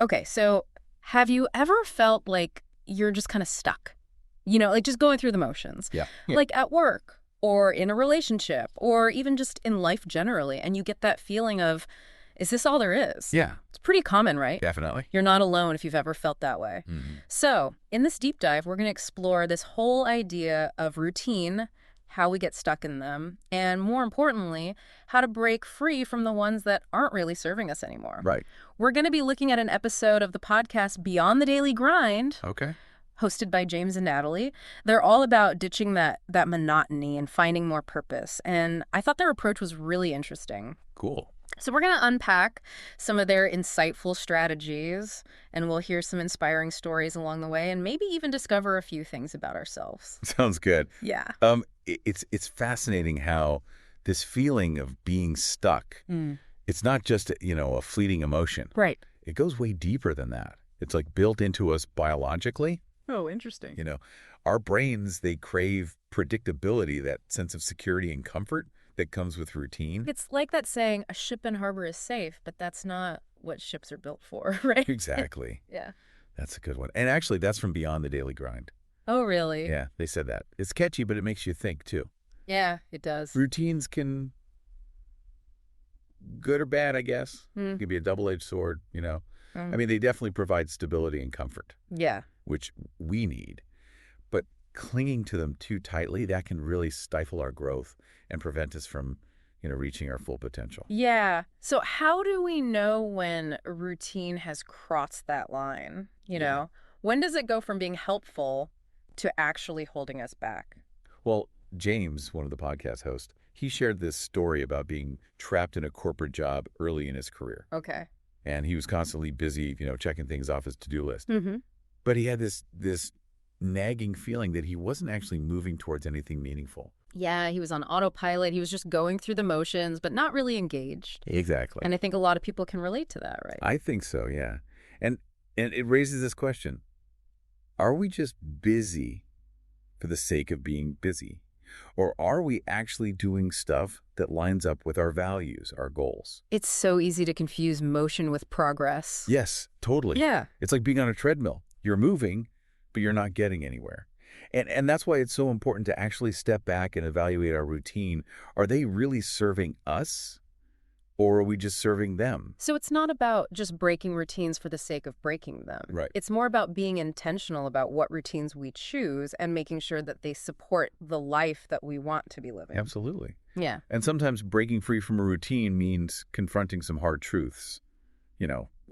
Okay, so have you ever felt like you're just kind of stuck? Like just going through the motions. Yeah. Like at work or in a relationship or even just in life generally. And you get that feeling of, is this all there is? Yeah, It's pretty common, right? definitely. You're not alone if you've ever felt that way. So in this deep dive, we're going to explore this whole idea of routine, how we get stuck in them, and more importantly, how to break free from the ones that aren't really serving us anymore. Right. We're going to be looking at an episode of the podcast Beyond the Daily Grind, Okay. hosted by James and Natalie. They're all about ditching that monotony and finding more purpose. And I thought their approach was really interesting. Cool. So we're going to unpack some of their insightful strategies, and we'll hear some inspiring stories along the way, and maybe even discover a few things about ourselves. Sounds good. Yeah. It's fascinating how this feeling of being stuck, it's not just, a fleeting emotion. Right. It goes way deeper than that. It's like built into us biologically. Oh, interesting. Our brains, they crave predictability, that sense of security and comfort that comes with routine. It's like that saying, a ship in harbor is safe, but that's not what ships are built for, right? Exactly. Yeah. That's a good one. And actually, that's from Beyond the Daily Grind. Oh, really? Yeah, they said that. It's catchy, but it makes you think, too. Yeah, it does. Routines can, good or bad, I guess. It can be a double-edged sword, I mean, they definitely provide stability and comfort, Yeah. which we need. But clinging to them too tightly, that can really stifle our growth and prevent us from, reaching our full potential. Yeah. So how do we know when a routine has crossed that line? When does it go from being helpful to actually holding us back? Well, James, one of the podcast hosts, he shared this story about being trapped in a corporate job early in his career. Okay. And he was constantly busy, checking things off his to-do list. Mm-hmm. But he had this nagging feeling that he wasn't actually moving towards anything meaningful. Yeah, he was on autopilot. He was just going through the motions, but not really engaged. Exactly. And I think a lot of people can relate to that, right? I think so, yeah. And it raises this question. Are we just busy for the sake of being busy? Or are we actually doing stuff that lines up with our values, our goals? It's so easy to confuse motion with progress. Yes, totally. Yeah. It's like being on a treadmill. You're moving, but you're not getting anywhere. And that's why it's so important to actually step back and evaluate our routine. Are they really serving us, or are we just serving them? So it's not about just breaking routines for the sake of breaking them. Right. It's more about being intentional about what routines we choose and making sure that they support the life that we want to be living. Absolutely. Yeah. And sometimes breaking free from a routine means confronting some hard truths,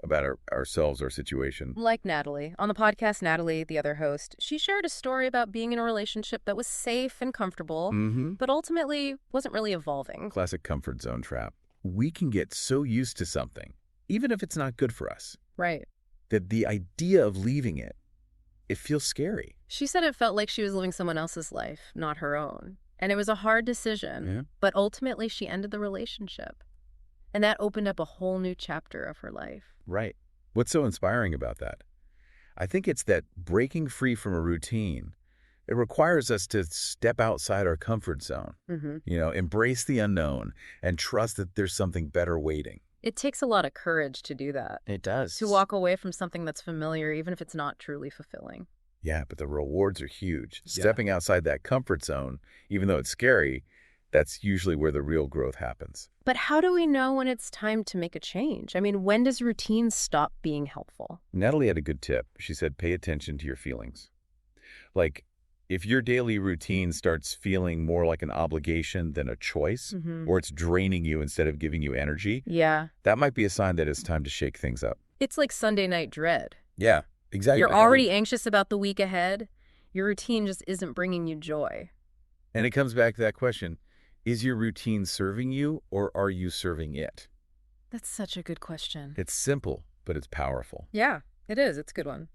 about ourselves, our situation. Like Natalie. On the podcast, Natalie, the other host, she shared a story about being in a relationship that was safe and comfortable, but ultimately wasn't really evolving. Classic comfort zone trap. We can get so used to something, even if it's not good for us, Right. that the idea of leaving it feels scary. She said it felt like she was living someone else's life, not her own. And it was a hard decision, but ultimately she ended the relationship. And that opened up a whole new chapter of her life. Right. What's so inspiring about that? I think it's that breaking free from a routine, it requires us to step outside our comfort zone, embrace the unknown, and trust that there's something better waiting. It takes a lot of courage to do that. It does. To walk away from something that's familiar, even if it's not truly fulfilling. Yeah, but the rewards are huge. Yeah. Stepping outside that comfort zone, even though it's scary, that's usually where the real growth happens. But how do we know when it's time to make a change? I mean, when does routine stop being helpful? Natalie had a good tip. She said, pay attention to your feelings. Like, if your daily routine starts feeling more like an obligation than a choice, or it's draining you instead of giving you energy, that might be a sign that it's time to shake things up. It's like Sunday night dread. Yeah, exactly. You're already anxious about the week ahead. Your routine just isn't bringing you joy. And it comes back to that question. Is your routine serving you, or are you serving it? That's such a good question. It's simple, but it's powerful. Yeah, it is. It's a good one.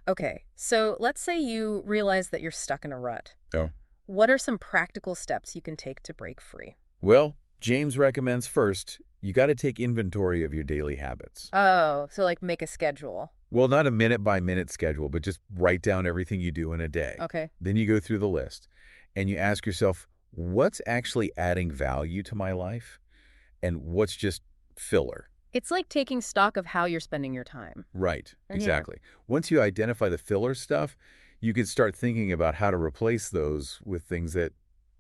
Okay, so let's say you realize that you're stuck in a rut. Oh. What are some practical steps you can take to break free? Well, James recommends first, you got to take inventory of your daily habits. Oh, so like make a schedule. Well, not a minute-by-minute schedule, but just write down everything you do in a day. Okay. Then you go through the list, and you ask yourself, what's actually adding value to my life, and what's just filler? It's like taking stock of how you're spending your time. Right, Yeah. exactly. Once you identify the filler stuff, you can start thinking about how to replace those with things that,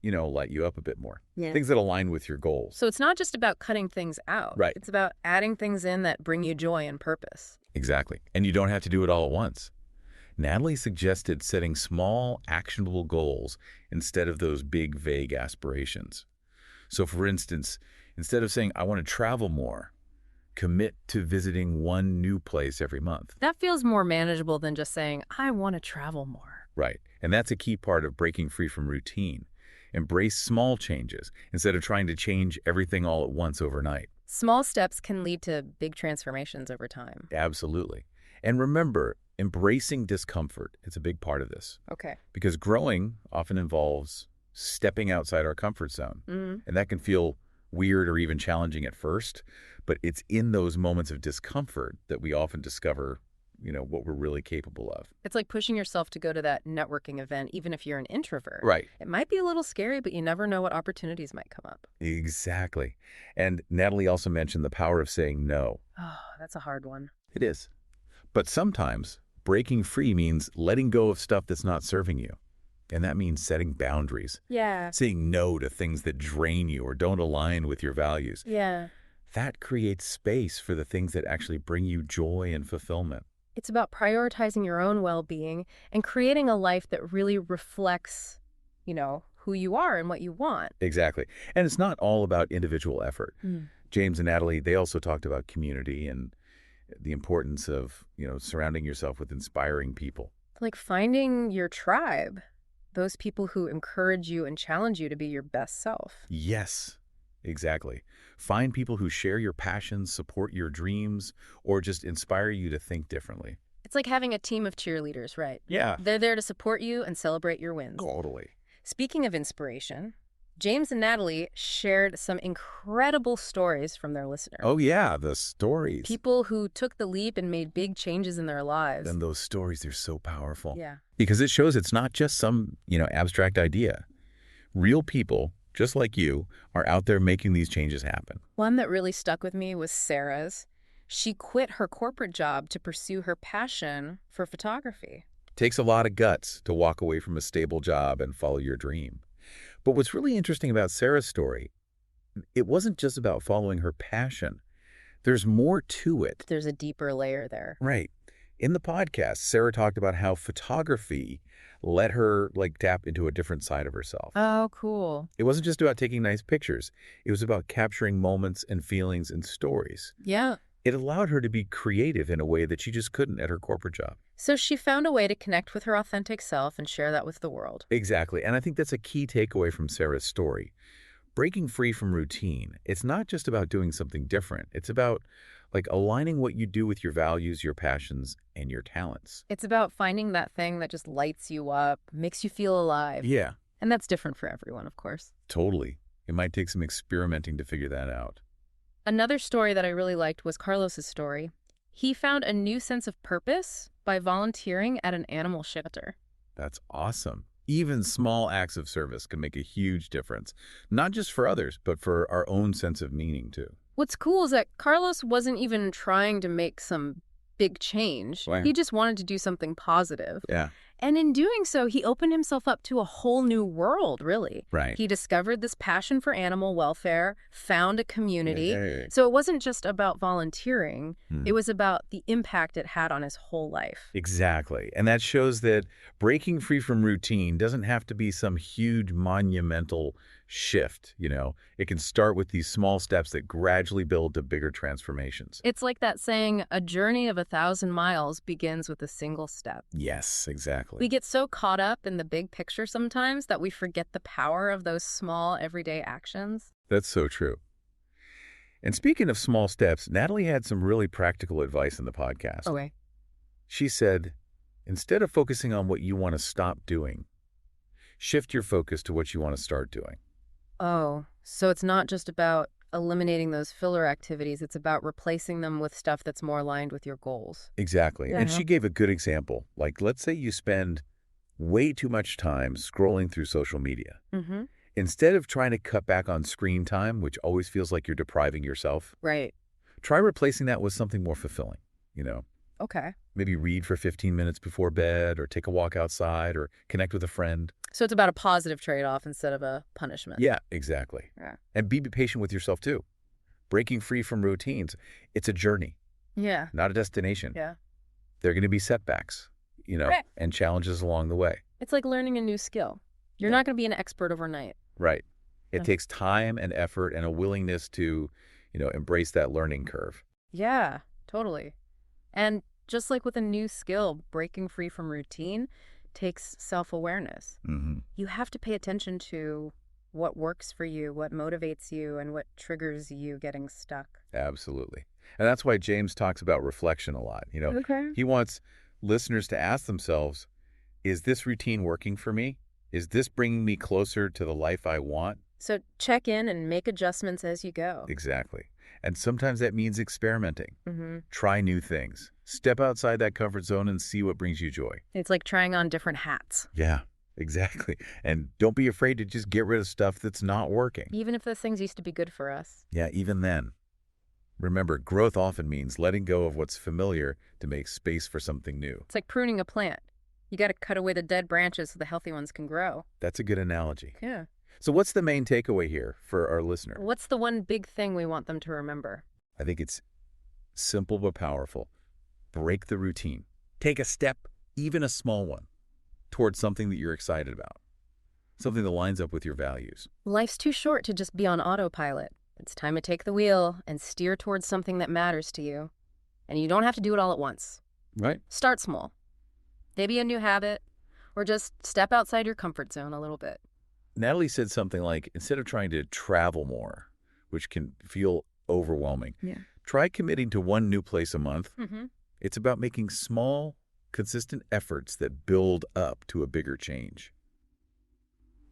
light you up a bit more. Yeah. Things that align with your goals. So it's not just about cutting things out. Right. It's about adding things in that bring you joy and purpose. Exactly. And you don't have to do it all at once. Natalie suggested setting small, actionable goals instead of those big, vague aspirations. So, for instance, instead of saying, I want to travel more, commit to visiting one new place every month. That feels more manageable than just saying, I want to travel more. Right. And that's a key part of breaking free from routine. Embrace small changes instead of trying to change everything all at once overnight. Small steps can lead to big transformations over time. Absolutely. And remember, embracing discomfort is a big part of this. Okay. Because growing often involves stepping outside our comfort zone. And that can feel weird or even challenging at first, but it's in those moments of discomfort that we often discover, what we're really capable of. It's like pushing yourself to go to that networking event, even if you're an introvert. Right. It might be a little scary, but you never know what opportunities might come up. Exactly. And Natalie also mentioned the power of saying no. Oh, that's a hard one. It is. But sometimes breaking free means letting go of stuff that's not serving you. And that means setting boundaries. Yeah. Saying no to things that drain you or don't align with your values. Yeah. That creates space for the things that actually bring you joy and fulfillment. It's about prioritizing your own well-being and creating a life that really reflects, who you are and what you want. Exactly. And it's not all about individual effort. James and Natalie, they also talked about community and the importance of, surrounding yourself with inspiring people. Like finding your tribe, those people who encourage you and challenge you to be your best self. Yes, exactly. Find people who share your passions, support your dreams, or just inspire you to think differently. It's like having a team of cheerleaders, right? Yeah. They're there to support you and celebrate your wins. Totally. Speaking of inspiration, James and Natalie shared some incredible stories from their listeners. Oh, yeah, the stories. People who took the leap and made big changes in their lives. And those stories, they're so powerful. Yeah. Because it shows it's not just some, abstract idea. Real people, just like you, are out there making these changes happen. One that really stuck with me was Sarah's. She quit her corporate job to pursue her passion for photography. Takes a lot of guts to walk away from a stable job and follow your dream. But what's really interesting about Sarah's story, it wasn't just about following her passion. There's more to it. There's a deeper layer there. Right. In the podcast, Sarah talked about how photography let her tap into a different side of herself. Oh, cool. It wasn't just about taking nice pictures. It was about capturing moments and feelings and stories. Yeah. It allowed her to be creative in a way that she just couldn't at her corporate job. So she found a way to connect with her authentic self and share that with the world. Exactly. And I think that's a key takeaway from Sarah's story. Breaking free from routine, it's not just about doing something different. It's about aligning what you do with your values, your passions, and your talents. It's about finding that thing that just lights you up, makes you feel alive. Yeah. And that's different for everyone, of course. Totally. It might take some experimenting to figure that out. Another story that I really liked was Carlos's story. He found a new sense of purpose by volunteering at an animal shelter. That's awesome. Even small acts of service can make a huge difference, not just for others, but for our own sense of meaning, too. What's cool is that Carlos wasn't even trying to make some big change. Wow. He just wanted to do something positive. Yeah. And in doing so, he opened himself up to a whole new world, really. Right. He discovered this passion for animal welfare, found a community. Yeah. So it wasn't just about volunteering. It was about the impact it had on his whole life. Exactly. And that shows that breaking free from routine doesn't have to be some huge monumental shift, It can start with these small steps that gradually build to bigger transformations. It's like that saying, a journey of 1,000 miles begins with a single step. Yes, exactly. We get so caught up in the big picture sometimes that we forget the power of those small everyday actions. That's so true. And speaking of small steps, Natalie had some really practical advice in the podcast. Okay. She said, instead of focusing on what you want to stop doing, shift your focus to what you want to start doing. Oh, so it's not just about eliminating those filler activities. It's about replacing them with stuff that's more aligned with your goals. Exactly. And she gave a good example. Let's say you spend way too much time scrolling through social media. Instead of trying to cut back on screen time, which always feels like you're depriving yourself, Right. Try replacing that with something more fulfilling, you know. Okay. Maybe read for 15 minutes before bed, or take a walk outside, or connect with a friend. So it's about a positive trade-off instead of a punishment. Yeah, exactly. Yeah. And be patient with yourself, too. Breaking free from routines, it's a journey, Yeah. not a destination. Yeah. There are going to be setbacks, Right. and challenges along the way. It's like learning a new skill. You're not going to be an expert overnight. Right. It Yeah. takes time and effort and a willingness to, embrace that learning curve. Yeah, totally. And just like with a new skill, breaking free from routine takes self-awareness. Mm-hmm. You have to pay attention to what works for you, what motivates you, and what triggers you getting stuck. Absolutely. And that's why James talks about reflection a lot. Okay. He wants listeners to ask themselves, is this routine working for me? Is this bringing me closer to the life I want? So check in and make adjustments as you go. Exactly. And sometimes that means experimenting. Mm-hmm. Try new things. Step outside that comfort zone and see what brings you joy. It's like trying on different hats. Yeah, exactly. And don't be afraid to just get rid of stuff that's not working. Even if those things used to be good for us. Yeah, even then. Remember, growth often means letting go of what's familiar to make space for something new. It's like pruning a plant. You got to cut away the dead branches so the healthy ones can grow. That's a good analogy. Yeah. So what's the main takeaway here for our listener? What's the one big thing we want them to remember? I think it's simple but powerful. Break the routine. Take a step, even a small one, towards something that you're excited about. Something that lines up with your values. Life's too short to just be on autopilot. It's time to take the wheel and steer towards something that matters to you. And you don't have to do it all at once. Right? Start small. Maybe a new habit, or just step outside your comfort zone a little bit. Natalie said something like, instead of trying to travel more, which can feel overwhelming, try committing to one new place a month. Mm-hmm. It's about making small, consistent efforts that build up to a bigger change.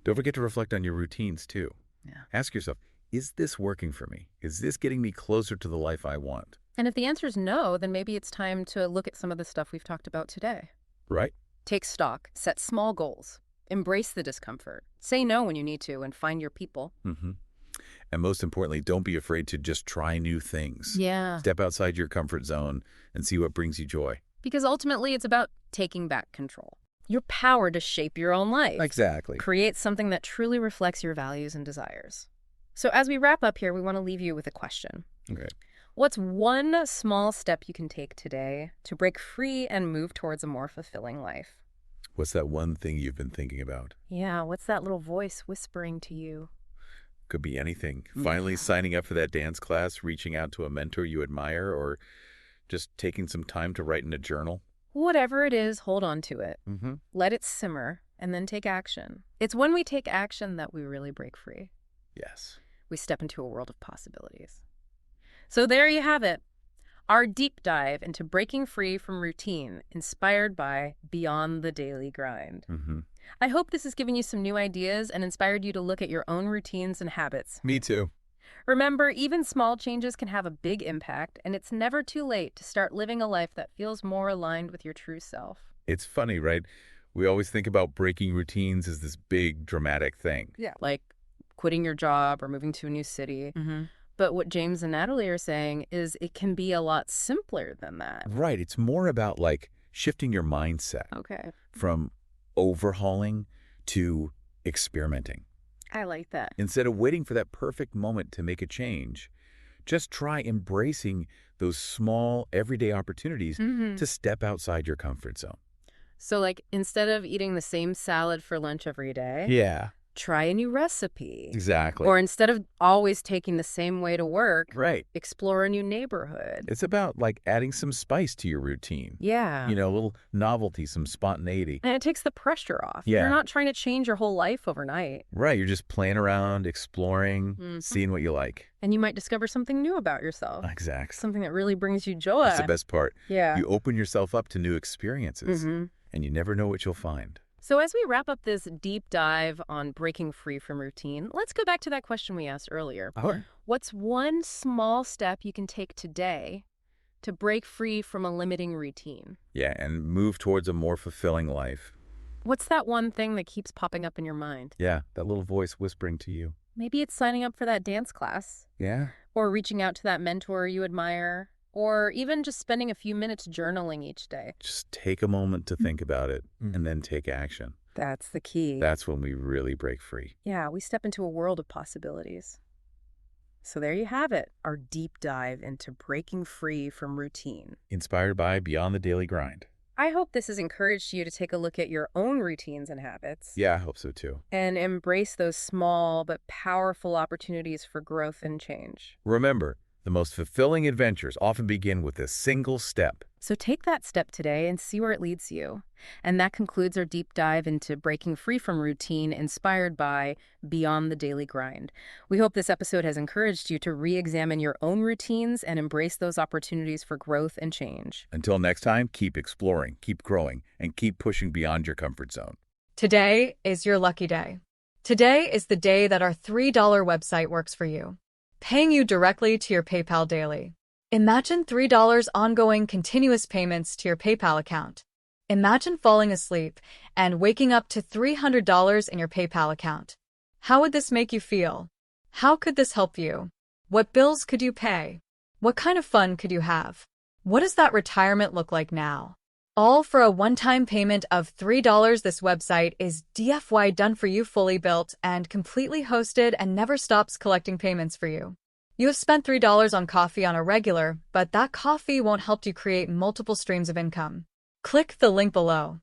Don't forget to reflect on your routines, too. Yeah. Ask yourself, is this working for me? Is this getting me closer to the life I want? And if the answer is no, then maybe it's time to look at some of the stuff we've talked about today. Right? Take stock, set small goals, embrace the discomfort, say no when you need to, and find your people. Mm-hmm. And most importantly, don't be afraid to just try new things. Yeah. Step outside your comfort zone and see what brings you joy. Because ultimately, it's about taking back control. Your power to shape your own life. Exactly. Create something that truly reflects your values and desires. So as we wrap up here, we want to leave you with a question. Okay. What's one small step you can take today to break free and move towards a more fulfilling life? What's that one thing you've been thinking about? Yeah, what's that little voice whispering to you? Could be anything. Finally signing up for that dance class, reaching out to a mentor you admire, or just taking some time to write in a journal. Whatever it is, hold on to it. Mm-hmm. Let it simmer, and then take action. It's when we take action that we really break free. Yes. We step into a world of possibilities. So there you have it. Our deep dive into breaking free from routine, inspired by Beyond the Daily Grind. Mm-hmm. I hope this has given you some new ideas and inspired you to look at your own routines and habits. Me too. Remember, even small changes can have a big impact, and it's never too late to start living a life that feels more aligned with your true self. It's funny, right? We always think about breaking routines as this big, dramatic thing. Yeah. Like quitting your job or moving to a new city. Mm-hmm. But what James and Natalie are saying is it can be a lot simpler than that. Right. It's more about like shifting your mindset. Okay. From overhauling to experimenting. I like that. Instead of waiting for that perfect moment to make a change, just try embracing those small, everyday opportunities to step outside your comfort zone. So like instead of eating the same salad for lunch every day, Yeah. try a new recipe. Exactly. Or instead of always taking the same way to work, right. explore a new neighborhood. It's about like adding some spice to your routine. Yeah. A little novelty, some spontaneity. And it takes the pressure off. Yeah. You're not trying to change your whole life overnight. Right. You're just playing around, exploring, seeing what you like. And you might discover something new about yourself. Exactly. Something that really brings you joy. That's the best part. Yeah. You open yourself up to new experiences, and you never know what you'll find. So as we wrap up this deep dive on breaking free from routine, let's go back to that question we asked earlier. All right. What's one small step you can take today to break free from a limiting routine? Yeah, and move towards a more fulfilling life. What's that one thing that keeps popping up in your mind? Yeah, that little voice whispering to you. Maybe it's signing up for that dance class. Yeah. Or reaching out to that mentor you admire, or even just spending a few minutes journaling each day. Just take a moment to think about it and then take action. That's the key. That's when we really break free. Yeah, we step into a world of possibilities. So there you have it, our deep dive into breaking free from routine. Inspired by Beyond the Daily Grind. I hope this has encouraged you to take a look at your own routines and habits. Yeah, I hope so too. And embrace those small but powerful opportunities for growth and change. Remember, the most fulfilling adventures often begin with a single step. So take that step today and see where it leads you. And that concludes our deep dive into breaking free from routine, inspired by Beyond the Daily Grind. We hope this episode has encouraged you to re-examine your own routines and embrace those opportunities for growth and change. Until next time, keep exploring, keep growing, and keep pushing beyond your comfort zone. Today is your lucky day. Today is the day that our $3 website works for you, paying you directly to your PayPal daily. Imagine $3 ongoing continuous payments to your PayPal account. Imagine falling asleep and waking up to $300 in your PayPal account. How would this make you feel? How could this help you? What bills could you pay? What kind of fun could you have? What does that retirement look like now? All for a one-time payment of $3. This website is DFY done for you, fully built and completely hosted, and never stops collecting payments for you. You have spent $3 on coffee on a regular, but that coffee won't help you create multiple streams of income. Click the link below.